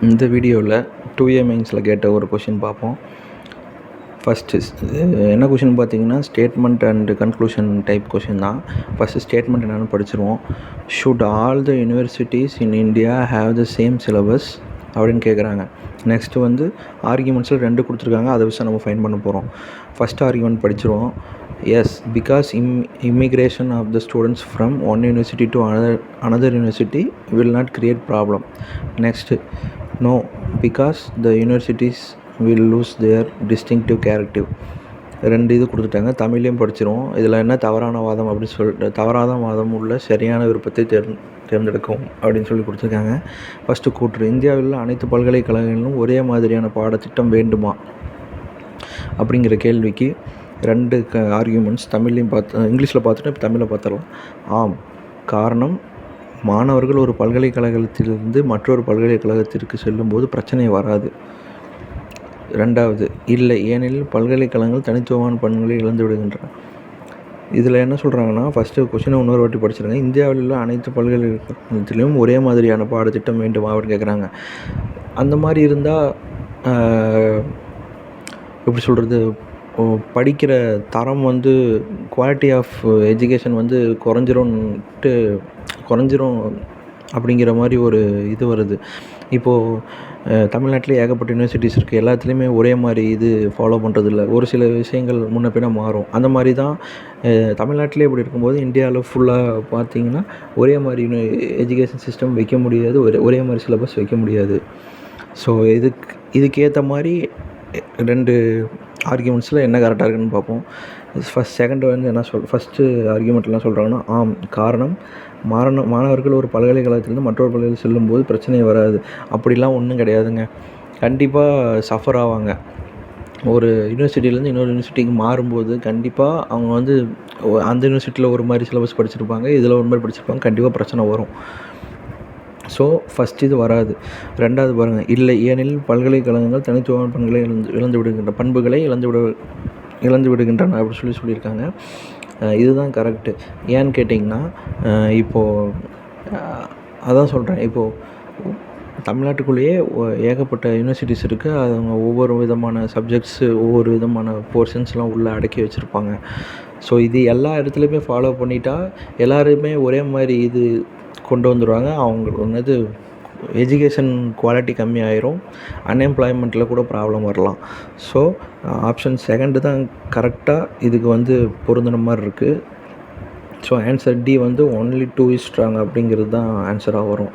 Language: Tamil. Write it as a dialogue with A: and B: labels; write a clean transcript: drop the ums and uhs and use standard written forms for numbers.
A: இந்த வீடியோவில் 2A மெயின்ஸில் கேட்ட ஒரு கொஷின் பார்ப்போம். ஃபஸ்ட்டு என்ன கொஷின் பார்த்தீங்கன்னா, statement and conclusion type question தான். ஃபஸ்ட்டு ஸ்டேட்மெண்ட் என்னென்னு படிச்சிருவோம். Should all the universities in India have the same syllabus அப்படின்னு கேட்குறாங்க. நெக்ஸ்ட்டு வந்து ஆர்கியூமெண்ட்ஸில் 2 கொடுத்துருக்காங்க. அதை வச்சு நம்ம ஃபைன் பண்ண போகிறோம். ஃபஸ்ட் ஆர்கியூமெண்ட் படிச்சிருவோம். Yes, because immigration of the students from one university to another university will not create problem. Next no, because the universities will lose their distinctive character. 2 இது கொடுத்துட்டாங்க. தமிழ்லையும் படிச்சிருவோம். இதில் என்ன தவறான வாதம் அப்படின்னு சொல்லிட்டு, தவறான வாதம் உள்ள சரியான விருப்பத்தை தேர்ந்தெடுக்கும் அப்படின்னு சொல்லி கொடுத்துருக்காங்க. ஃபஸ்ட்டு கூற்று, இந்தியாவில் அனைத்து பல்கலைக்கழகங்களிலும் ஒரே மாதிரியான பாடத்திட்டம் வேண்டுமா அப்படிங்கிற கேள்விக்கு 2 ஆர்கியூமெண்ட்ஸ் தமிழ்லையும் இங்கிலீஷில் பார்த்துட்டு இப்போ தமிழில் பார்த்துடலாம். ஆம், காரணம் மாணவர்கள் ஒரு பல்கலைக்கழகத்திலிருந்து மற்றொரு பல்கலைக்கழகத்திற்கு செல்லும்போது பிரச்சனை வராது. 2வது, இல்லை, ஏனெனில் பல்கலைக்கழகங்கள் தனித்துவமான பண்புகளை இழந்து விடுகின்றன. இதில் என்ன சொல்கிறாங்கன்னா, ஃபஸ்ட்டு கொஷினை இன்னொரு வாட்டி படிச்சிருங்க. இந்தியாவில் உள்ள அனைத்து பல்கலைக்கழகத்திலையும் ஒரே மாதிரியான பாடத்திட்டம் வேண்டுமா அப்படின்னு கேட்குறாங்க. அந்த மாதிரி இருந்தால் எப்படி சொல்கிறது, படிக்கிற தரம் வந்து குவாலிட்டி ஆஃப் எஜுகேஷன் வந்து குறைஞ்சிரும் அப்படிங்கிற மாதிரி ஒரு இது வருது. இப்போது தமிழ்நாட்டிலே ஏகப்பட்ட யூனிவர்சிட்டிஸ் இருக்குது. எல்லாத்துலேயுமே ஒரே மாதிரி இது ஃபாலோ பண்ணுறதில்ல. ஒரு சில விஷயங்கள் முன்ன பின்ன மாறும். அந்த மாதிரி தான் தமிழ்நாட்டிலே இப்படி இருக்கும்போது இந்தியாவில் ஃபுல்லாக பார்த்திங்கன்னா ஒரே மாதிரி எஜுகேஷன் சிஸ்டம் வைக்க முடியாது, ஒரே மாதிரி சிலபஸ் வைக்க முடியாது. ஸோ இதுக்கேற்ற மாதிரி 2 ஆர்கியூமெண்ட்ஸில் என்ன கரெக்டாக இருக்குதுன்னு பார்ப்போம். செகண்ட் வந்து ஃபஸ்ட்டு ஆர்கியூமெண்ட் என்ன சொல்கிறாங்கன்னா, ஆம், காரணம் மாணவர்கள் ஒரு பல்கலைக்கழகத்திலேருந்து மற்றொரு பல்கலைக்கழகம் செல்லும்போது பிரச்சனை வராது. அப்படிலாம் ஒன்றும் கிடையாதுங்க. கண்டிப்பாக சஃபர் ஆவாங்க. ஒரு யூனிவர்சிட்டியிலேருந்து இன்னொரு யூனிவர்சிட்டிக்கு மாறும்போது கண்டிப்பாக அவங்க வந்து அந்த யூனிவர்சிட்டியில் ஒரு மாதிரி சிலபஸ் படிச்சிருப்பாங்க, இதில் ஒரு மாதிரி படிச்சிருப்பாங்க. கண்டிப்பாக பிரச்சனை வரும். ஸோ ஃபஸ்ட் இது வராது. 2வது பாருங்கள், இல்லை, ஏனெனில் பல்கலைக்கழகங்கள் தனித்துவமான பண்புகளை இழந்து விடுகின்றன அப்படி சொல்லியிருக்காங்க. இதுதான் கரெக்டு. ஏன்னு கேட்டிங்கன்னா, இப்போது அதான் சொல்கிறேன், இப்போது தமிழ்நாட்டுக்குள்ளேயே ஏகப்பட்ட யூனிவர்சிட்டிஸ் இருக்குது. அவங்க ஒவ்வொரு விதமான சப்ஜெக்ட்ஸு, ஒவ்வொரு விதமான போர்ஷன்ஸ்லாம் உள்ளே அடக்கி வச்சுருப்பாங்க. ஸோ இது எல்லா இடத்துலையுமே ஃபாலோ பண்ணிட்டா எல்லாருமே ஒரே மாதிரி இது கொண்டு வந்துடுவாங்க. அவங்களுக்கு எஜுகேஷன் குவாலிட்டி கம்மியாயிரும், அன்எம்ப்ளாய்மெண்ட்டில் கூட ப்ராப்ளம் வரலாம். ஸோ ஆப்ஷன் செகண்டு தான் கரெக்டாக இதுக்கு வந்து பொருந்தின மாதிரி இருக்குது. ஸோ ஆன்சர் டி வந்து only 2 is strong அப்படிங்கிறது தான் ஆன்சராக வரும்.